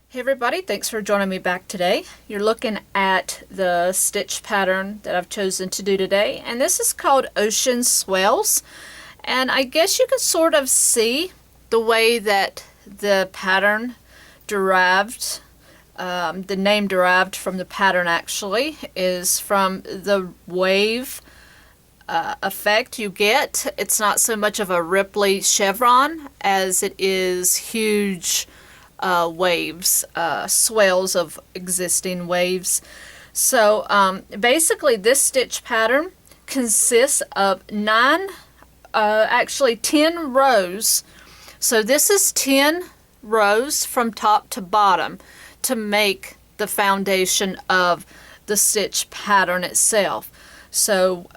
Hey everybody, thanks for joining me back today. You're looking at the stitch pattern that I've chosen to do today, and this is called Ocean Swells. And I guess you can sort of see the way that the pattern derived, the name derived from the pattern actually, is from the wave effect you get. It's not so much of a ripply chevron as it is huge waves, swells of existing waves. So basically this stitch pattern consists of actually 10 rows. So this is 10 rows from top to bottom to make the foundation of the stitch pattern itself. So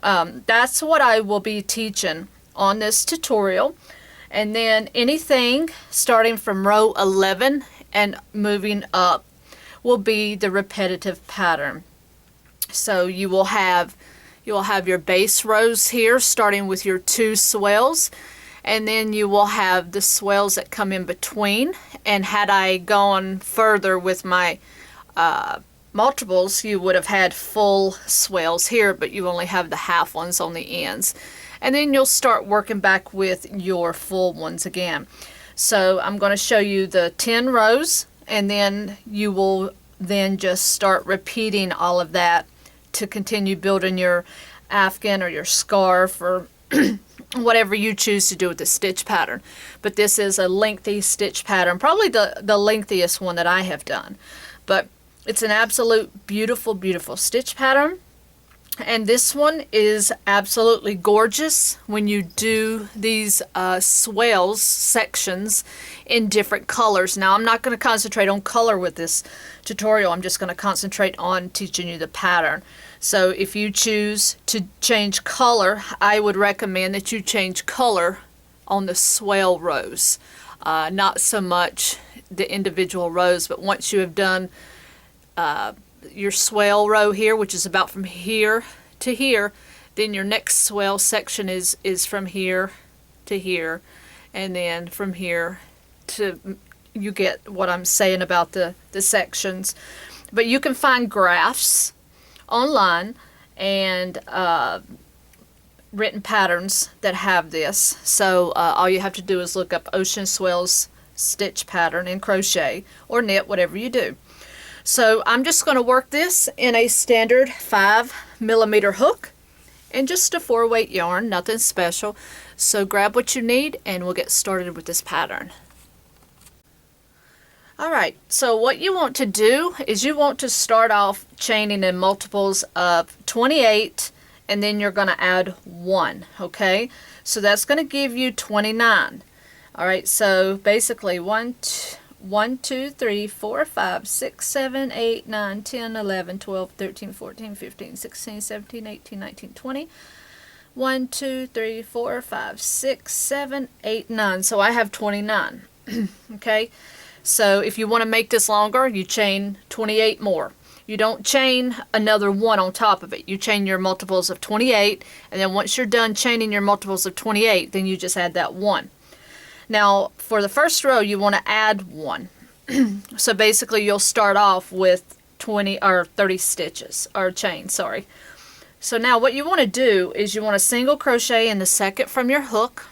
that's what I will be teaching on this tutorial. And then anything starting from row 11 and moving up will be the repetitive pattern. So you will have your base rows here starting with your 2 swells, and then you will have the swells that come in between. And had I gone further with my multiples, you would have had full swells here, but you only have the half ones on the ends. And then you'll start working back with your full ones again. So I'm going to show you the 10 rows, and then you will then just start repeating all of that to continue building your afghan or your scarf or whatever you choose to do with the stitch pattern. But this is a lengthy stitch pattern, probably the lengthiest one that I have done. But it's an absolute beautiful, beautiful stitch pattern. And this one is absolutely gorgeous when you do these swells sections in different colors. Now I'm not going to concentrate on color with this tutorial. I'm just going to concentrate on teaching you the pattern. So if you choose to change color, I would recommend that you change color on the swell rows. Not so much the individual rows, but once you have done your swell row here, which is about from here to here, then your next swell section is from here to here, and then from here to, you get what I'm saying about the sections. But you can find graphs online and written patterns that have this. So all you have to do is look up Ocean Swells stitch pattern in crochet or knit, whatever you do. So I'm just going to work this in a standard 5mm hook and just a 4-weight yarn, nothing special. So grab what you need and we'll get started with this pattern. Alright, so what you want to do is you want to start off chaining in multiples of 28, and then you're going to add 1, okay? So that's going to give you 29. Alright, so basically 1, 2, 3, 4, 5, 6, 7, 8, 9, 10, 11, 12, 13, 14, 15, 16, 17, 18, 19, 20. 1, 2, 3, 4, 5, 6, 7, 8, 9. So I have 29. Okay? So if you want to make this longer, you chain 28 more. You don't chain another 1 on top of it. You chain your multiples of 28, and then once you're done chaining your multiples of 28, then you just add that 1. Now, for the first row, you want to add 1. So basically, you'll start off with 20 or 30 stitches, or chain, sorry. So now what you want to do is you want to single crochet in the second from your hook.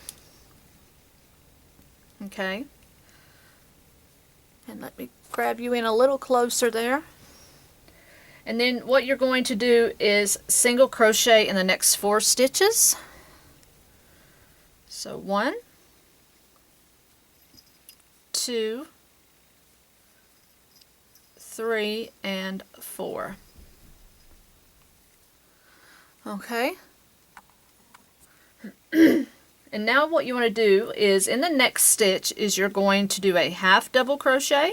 Okay. And let me grab you in a little closer there. And then what you're going to do is single crochet in the next 4 stitches. So 1, 2, 3, and 4. Okay. And now what you want to do is in the next stitch is you're going to do a half double crochet.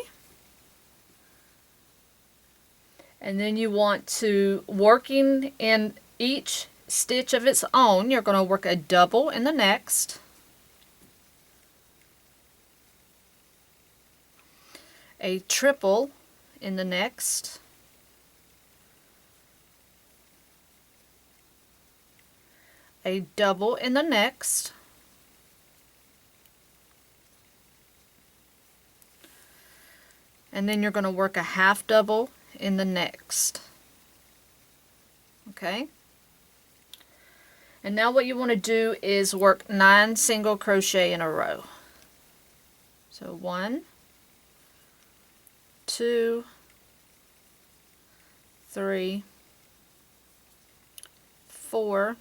And then you want to, working in each stitch of its own, you're going to work a double in the next. A triple in the next, a double in the next, and then you're going to work a half double in the next. Okay? And now what you want to do is work 9 single crochet in a row. So 1, 2, 3, 4,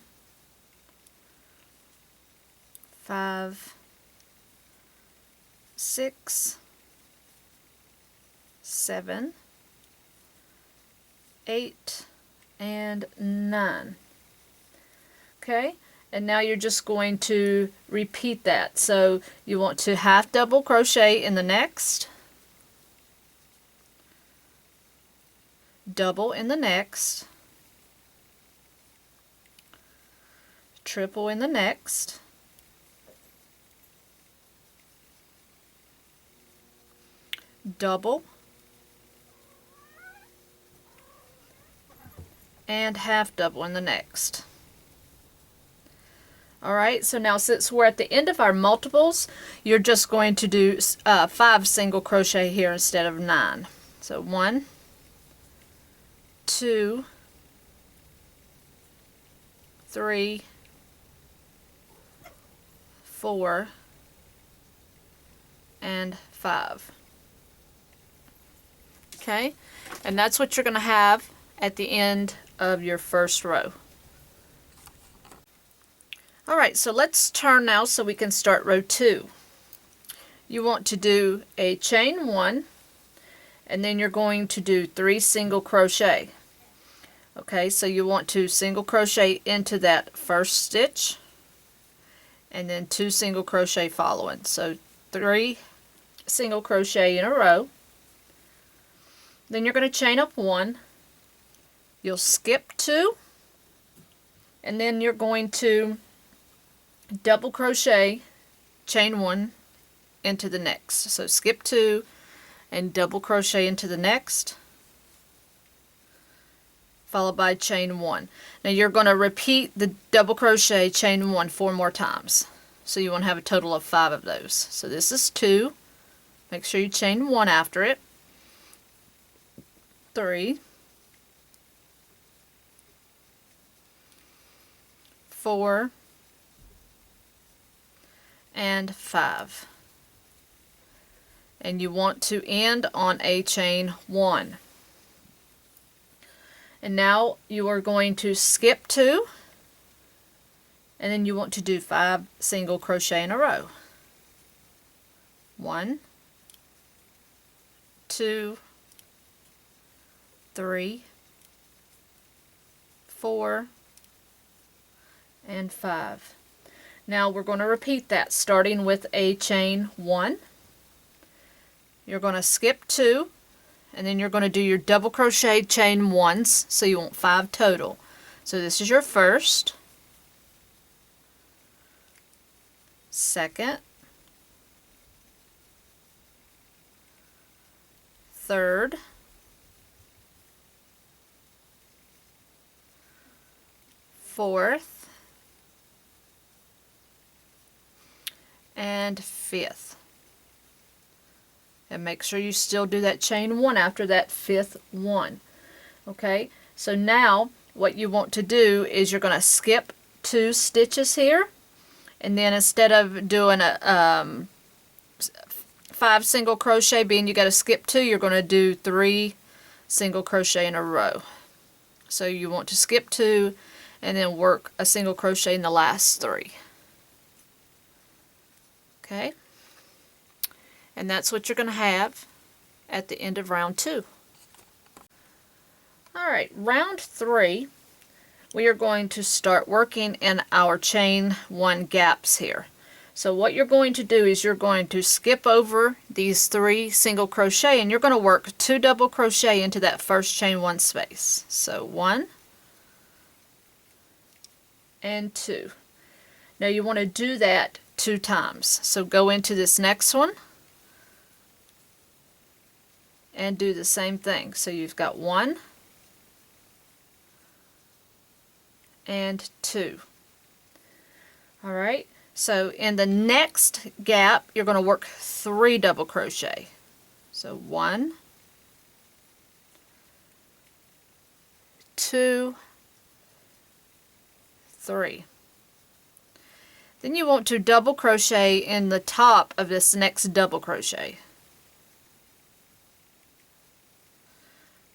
5, 6, 7, 8, and 9. Okay, and now you're just going to repeat that. So you want to half double crochet in the next, double in the next, triple in the next, double, and half double in the next. Alright, so now since we're at the end of our multiples, you're just going to do 5 single crochet here instead of 9. So 1, 2, 3, 4, and 5. Okay, and that's what you're going to have at the end of your first row. Alright, so let's turn now so we can start row 2. You want to do a chain 1, and then you're going to do 3 single crochet. Okay, so you want to single crochet into that first stitch, and then 2 single crochet following. So 3 single crochet in a row. Then you're going to chain up 1. You'll skip 2, and then you're going to double crochet, chain 1 into the next. So skip 2 and double crochet into the next, followed by chain 1. Now you're going to repeat the double crochet, chain 1 4 more times. So you want to have a total of 5 of those. So this is 2. Make sure you chain 1 after it. 3, 4, and 5. And you want to end on a chain 1. And now you are going to skip 2, and then you want to do 5 single crochet in a row. 1, 2, 3, 4, and 5. Now we're going to repeat that, starting with a chain 1. You're going to skip 2, and then you're going to do your double crochet chain 1s, so you want 5 total. So this is your first, second, third, fourth, and 5th. And make sure you still do that chain 1 after that 5th one. Okay, so now what you want to do is you're going to skip 2 stitches here, and then instead of doing a 5 single crochet, being you got to skip 2, you're going to do 3 single crochet in a row. So you want to skip 2 and then work a single crochet in the last 3. Okay, and that's what you're going to have at the end of round 2. Alright, round 3, we are going to start working in our chain 1 gaps here. So what you're going to do is you're going to skip over these 3 single crochet, and you're going to work 2 double crochet into that first chain 1 space. So 1 and 2. Now you want to do that 2 times. So go into this next one and do the same thing. So you've got 1 and 2. Alright, so in the next gap you're going to work 3 double crochet. So 1, 2, 3. Then you want to double crochet in the top of this next double crochet.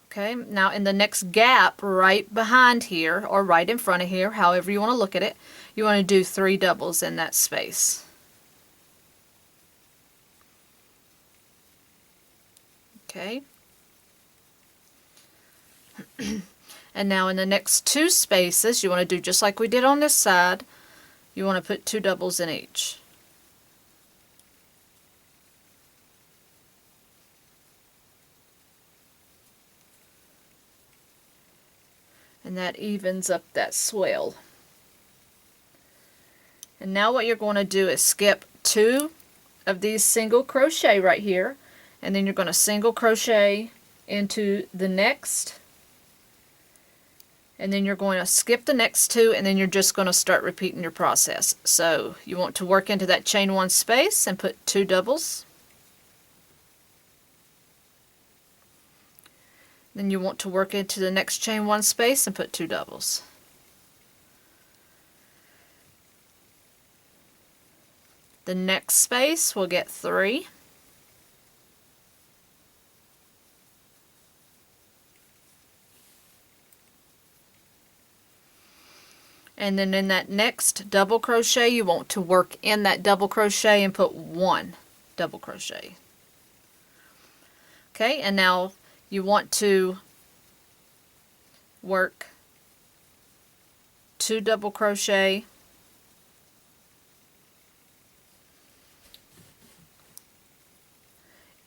Okay, now in the next gap right behind here, or right in front of here, however you want to look at it, you want to do 3 doubles in that space. Okay. And now in the next 2 spaces, you want to do just like we did on this side. You want to put 2 doubles in each. And that evens up that swell. And now what you're going to do is skip 2 of these single crochet right here, and then you're going to single crochet into the next, and then you're going to skip the next 2, and then you're just going to start repeating your process. So you want to work into that chain 1 space and put 2 doubles. Then you want to work into the next chain 1 space and put 2 doubles. The next space will get 3. And then in that next double crochet, you want to work in that double crochet and put 1 double crochet. Okay, and now you want to work 2 double crochet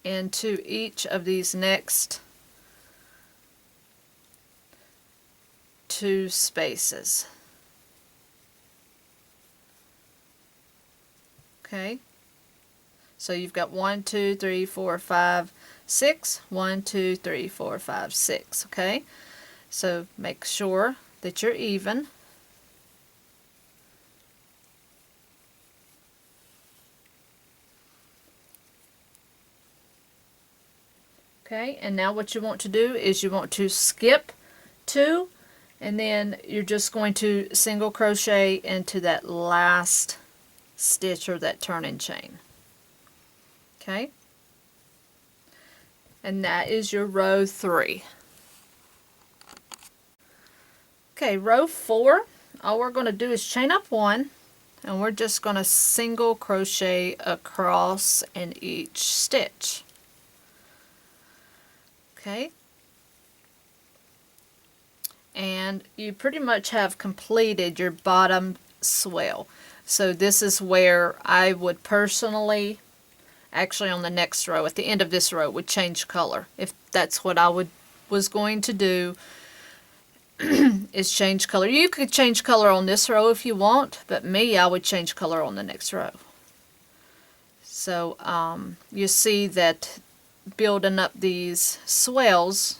into each of these next 2 spaces. Okay, so you've got 1, 2, 3, 4, 5, 6. 1, 2, 3, 4, 5, 6. Okay, so make sure that you're even. Okay, and now what you want to do is you want to skip 2, and then you're just going to single crochet into that last stitch or that turning chain. Okay, and that is your row 3. Okay, row 4, all we're going to do is chain up 1, and we're just going to single crochet across in each stitch. Okay, and you pretty much have completed your bottom swell. So this is where I would personally, actually on the next row, at the end of this row, would change color. If that's what I was going to do, is change color. You could change color on this row if you want, but me, I would change color on the next row. So you see that building up these swells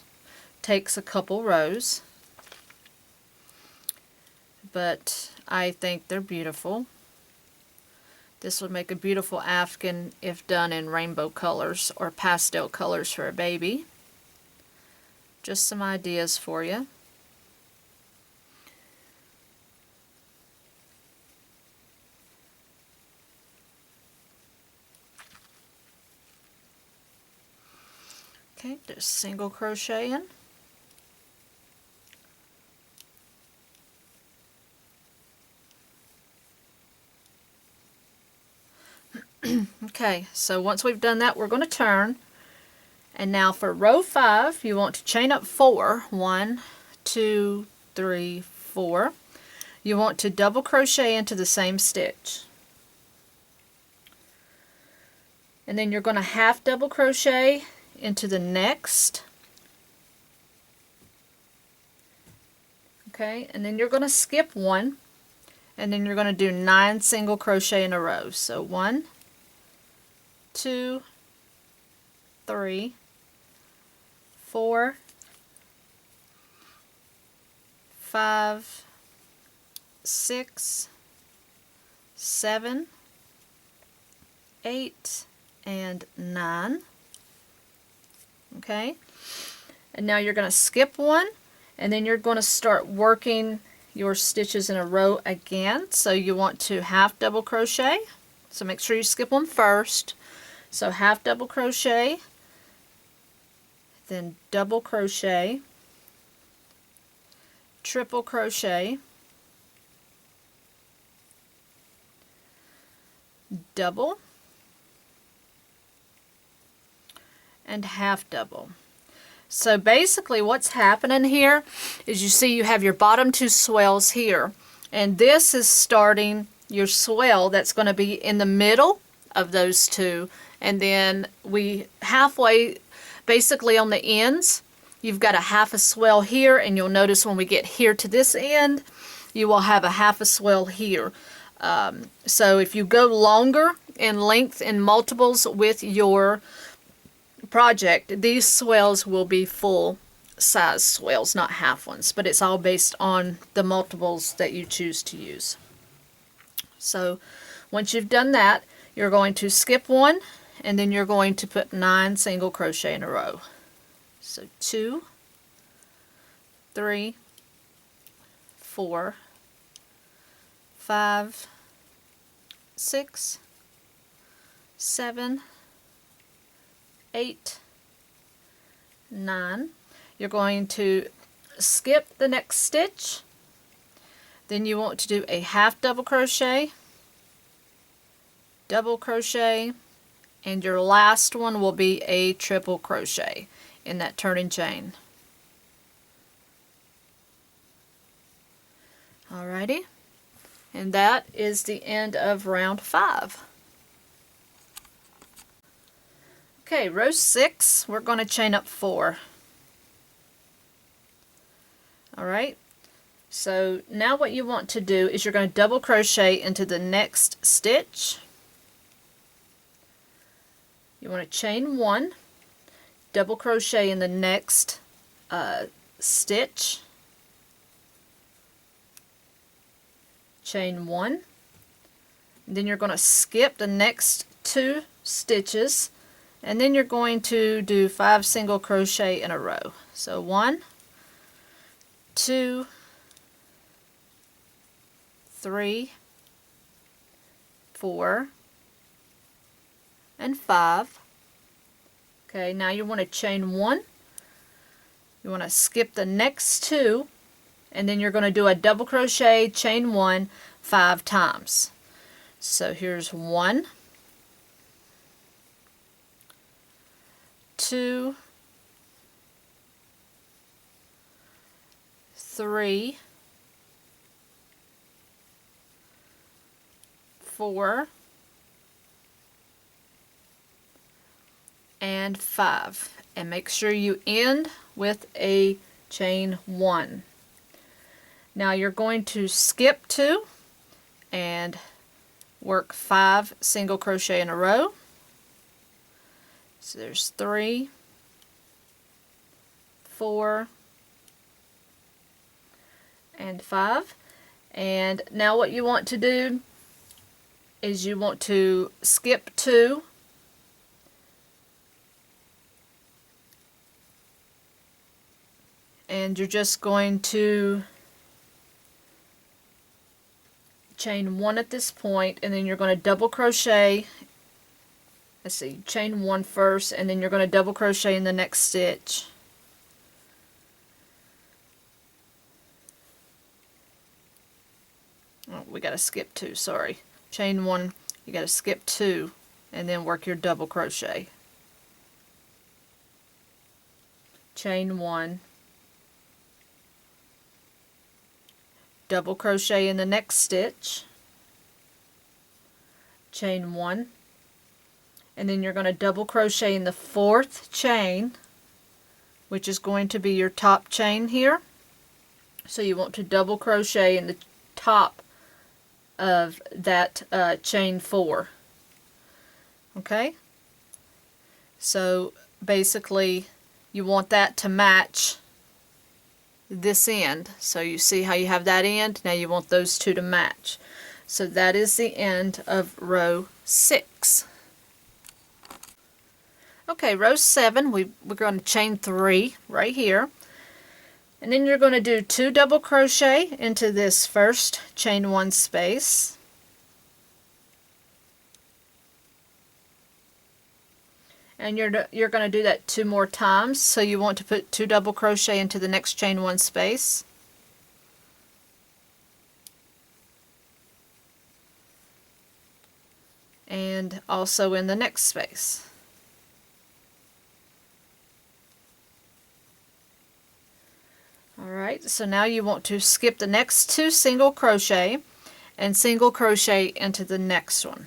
takes a couple rows, but I think they're beautiful. This would make a beautiful afghan if done in rainbow colors or pastel colors for a baby. Just some ideas for you. Okay, just single crochet in. Okay, so once we've done that, we're going to turn. And now for row 5, you want to chain up 4. 1, 2, 3, 4. You want to double crochet into the same stitch. And then you're going to half double crochet into the next. Okay, and then you're going to skip 1. And then you're going to do 9 single crochet in a row. So 1, 2, 3, 4, 5, 6, 7, 8, and 9. Okay, and now you're going to skip one, and then you're going to start working your stitches in a row again. So you want to half double crochet, so make sure you skip one first. So half double crochet, then double crochet, triple crochet, double, and half double. So basically what's happening here is you see you have your bottom two swells here, and this is starting your swell that's going to be in the middle of those two, and then we halfway basically on the ends you've got a half a swell here, and you'll notice when we get here to this end you will have a half a swell here. So if you go longer in length in multiples with your project, these swells will be full size swells, not half ones, but it's all based on the multiples that you choose to use. So once you've done that, you're going to skip one, and then you're going to put 9 single crochet in a row. So 2, 3, 4, 5, 6, 7, 8, 9. You're going to skip the next stitch, then you want to do a half double crochet, double crochet, and your last one will be a triple crochet in that turning chain. Alrighty, and that is the end of round 5. Okay, row 6, we're going to chain up 4. Alright, so now what you want to do is you're going to double crochet into the next stitch. You want to chain 1, double crochet in the next stitch, chain 1, and then you're going to skip the next 2 stitches, and then you're going to do 5 single crochet in a row. So 1, 2, 3, 4, and 5. Okay, now you want to chain 1. You want to skip the next 2, and then you're going to do a double crochet, chain 1 5 times. So here's 1, 2, 3, 4, and 5, and make sure you end with a chain 1. Now you're going to skip 2 and work 5 single crochet in a row. So there's 3, 4, and 5. And now what you want to do is you want to skip 2, and you're just going to chain 1 at this point, and then you're going to double crochet. Let's see, chain 1 first, and then you're going to double crochet in the next stitch. Oh, we got to skip 2, sorry. Chain 1, you got to skip 2, and then work your double crochet. Chain 1, double crochet in the next stitch, chain 1, and then you're going to double crochet in the 4th chain, which is going to be your top chain here. So you want to double crochet in the top of that chain 4. Okay, so basically you want that to match this end. So you see how you have that end, now you want those two to match. So that is the end of row 6. Okay, row 7, we're going to chain 3 right here. And then you're going to do 2 double crochet into this first chain 1 space. And you're going to do that 2 more times, so you want to put 2 double crochet into the next chain 1 space. And also in the next space. Alright, so now you want to skip the next 2 single crochet and single crochet into the next one.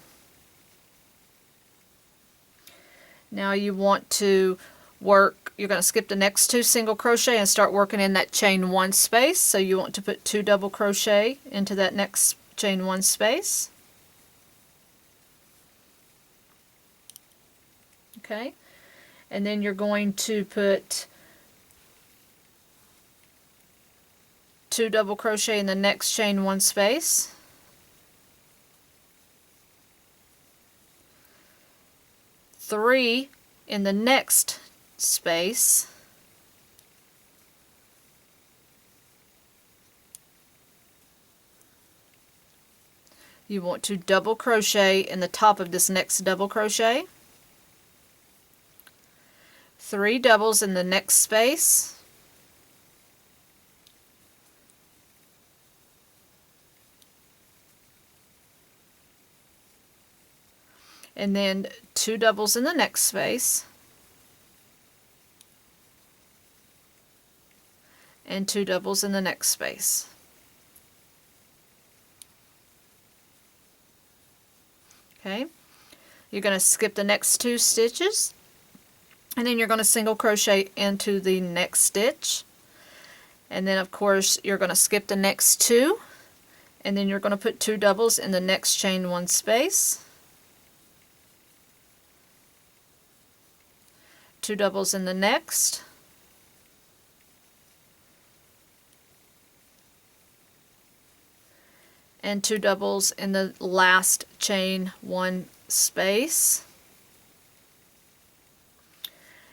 Now you want to work, you're going to skip the next 2 single crochet and start working in that chain 1 space. So you want to put 2 double crochet into that next chain 1 space. Okay, and then you're going to put 2 double crochet in the next chain 1 space. Three in the next space. You want to double crochet in the top of this next double crochet. 3 doubles in the next space. And then 2 doubles in the next space. And 2 doubles in the next space. Okay, you're going to skip the next 2 stitches, and then you're going to single crochet into the next stitch, and then of course you're going to skip the next 2, and then you're going to put 2 doubles in the next chain 1 space, 2 doubles in the next, and 2 doubles in the last chain 1 space.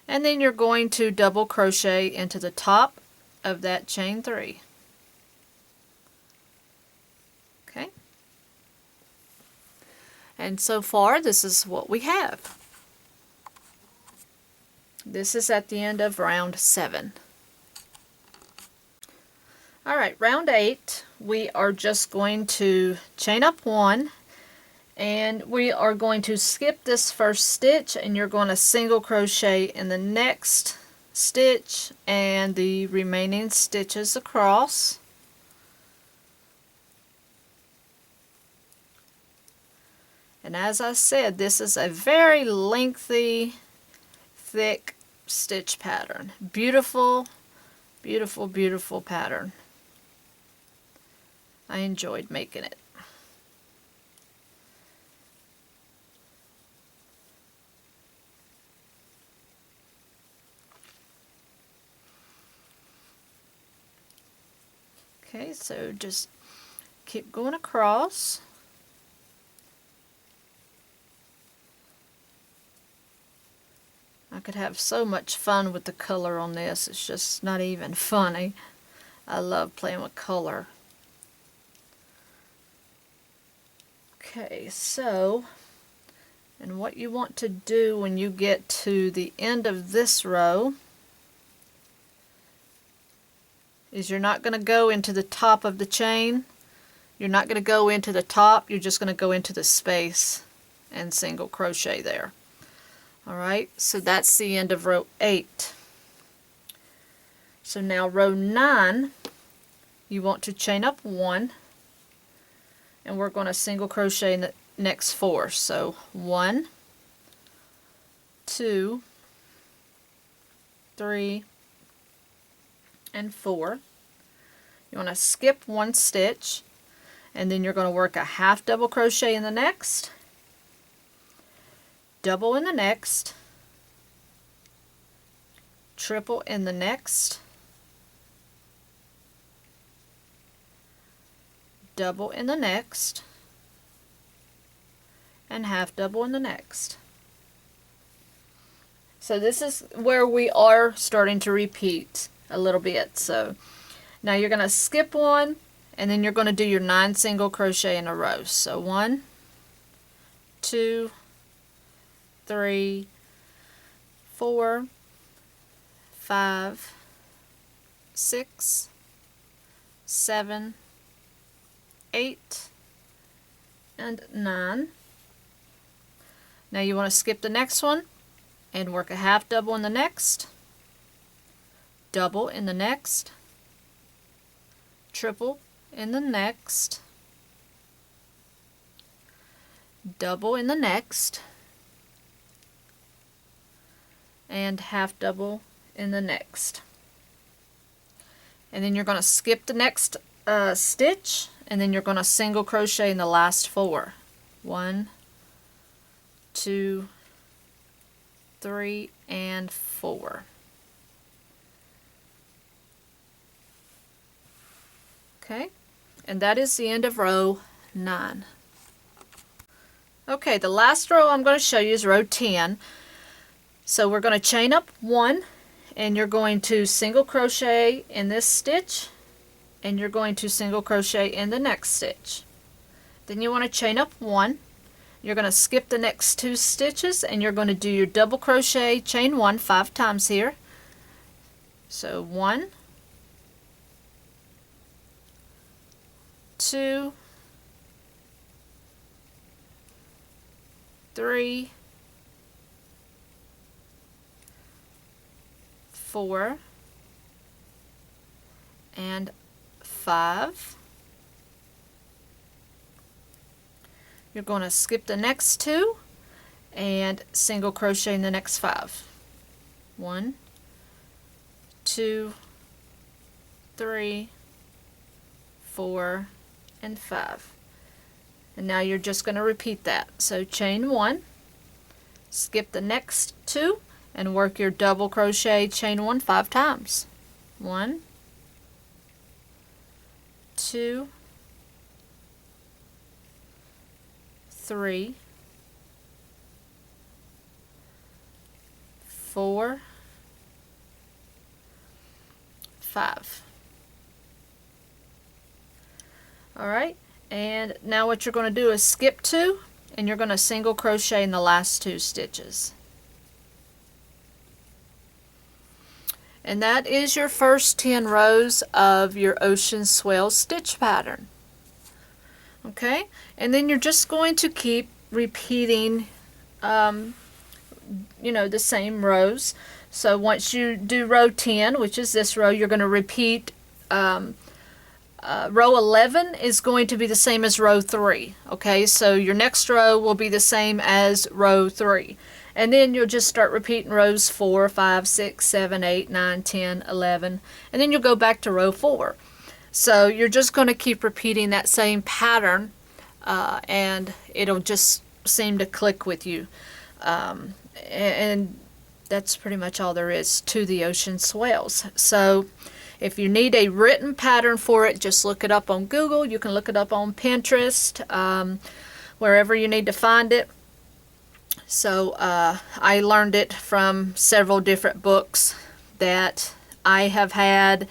And then you're going to double crochet into the top of that chain 3. Okay. And so far this is what we have. This is at the end of round 7. Alright, round 8, we are just going to chain up 1, and we are going to skip this first stitch, and you're going to single crochet in the next stitch and the remaining stitches across. And as I said, this is a very lengthy, thick stitch pattern. Beautiful, beautiful, beautiful pattern. I enjoyed making it. Okay, so just keep going across. I could have so much fun with the color on this. It's just not even funny. I love playing with color. Okay, so, and what you want to do when you get to the end of this row is you're not going to go into the top of the chain. You're not going to go into the top. You're just going to go into the space and single crochet there. Alright, so that's the end of row 8. So now row 9, you want to chain up 1, and we're going to single crochet in the next 4. So 1, 2, 3, and 4. You want to skip 1 stitch, and then you're going to work a half double crochet in the next, double in the next, triple in the next, double in the next, and half double in the next. So this is where we are starting to repeat a little bit. So now you're going to skip one, and then you're going to do your 9 single crochet in a row. So 1, 2, 3, 4, 5, 6, 7, 8, and 9. Now you want to skip the next one and work a half double in the next, double in the next, triple in the next, double in the next, and half double in the next. And then you're going to skip the next stitch, and then you're going to single crochet in the last 4. 1, 2, 3, and 4. Okay, and that is the end of row 9. Okay, the last row I'm going to show you is row 10. So we're going to chain up 1, and you're going to single crochet in this stitch, and you're going to single crochet in the next stitch. Then you want to chain up 1. You're going to skip the next 2 stitches, and you're going to do your double crochet, chain 1 5 times here. So 1, 2, 3, 4, and 5. You're going to skip the next 2 and single crochet in the next 5. 1, 2, 3, 4, and 5. And now you're just going to repeat that. So chain 1, skip the next 2, and work your double crochet, chain 1 5 times. 1, 2, 3, 4, 5. Alright, and now what you're going to do is skip 2, and you're going to single crochet in the last 2 stitches. And that is your first 10 rows of your Ocean Swell stitch pattern. Okay, and then you're just going to keep repeating the same rows. So once you do row 10, which is this row, you're going to repeat row 11 is going to be the same as row 3. Okay, so your next row will be the same as row 3. And then you'll just start repeating rows 4, 5, 6, 7, 8, 9, 10, 11, and then you'll go back to row 4. So you're just going to keep repeating that same pattern, and it'll just seem to click with you. And that's pretty much all there is to the Ocean Swells. So if you need a written pattern for it, just look it up on Google. You can look it up on Pinterest, wherever you need to find it. So I learned it from several different books that I have had,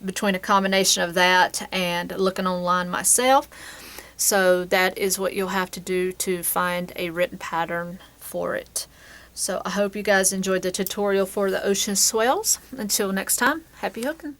between a combination of that and looking online myself. So that is what you'll have to do to find a written pattern for it. So I hope you guys enjoyed the tutorial for the Ocean Swells. Until next time, happy hooking!